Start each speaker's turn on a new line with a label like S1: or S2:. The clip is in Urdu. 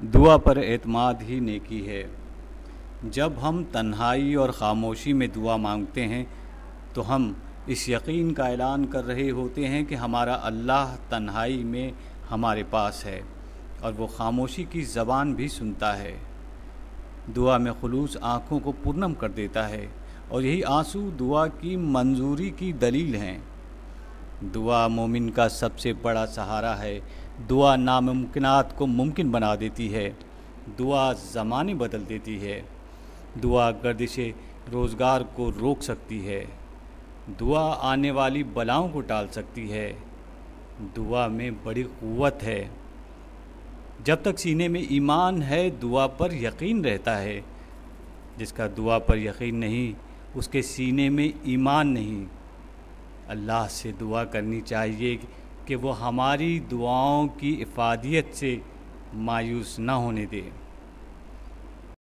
S1: دعا پر اعتماد ہی نیکی ہے۔ جب ہم تنہائی اور خاموشی میں دعا مانگتے ہیں تو ہم اس یقین کا اعلان کر رہے ہوتے ہیں کہ ہمارا اللہ تنہائی میں ہمارے پاس ہے اور وہ خاموشی کی زبان بھی سنتا ہے۔ دعا میں خلوص آنکھوں کو پرنم کر دیتا ہے اور یہی آنسو دعا کی منظوری کی دلیل ہیں۔ دعا مومن کا سب سے بڑا سہارا ہے۔ دعا ناممکنات کو ممکن بنا دیتی ہے۔ دعا زمانے بدل دیتی ہے۔ دعا گردش روزگار کو روک سکتی ہے۔ دعا آنے والی بلاؤں کو ٹال سکتی ہے۔ دعا میں بڑی قوت ہے۔ جب تک سینے میں ایمان ہے دعا پر یقین رہتا ہے۔ جس کا دعا پر یقین نہیں اس کے سینے میں ایمان نہیں۔ اللہ سے دعا کرنی چاہیے کہ وہ ہماری دعاؤں کی افادیت سے مایوس نہ ہونے دے۔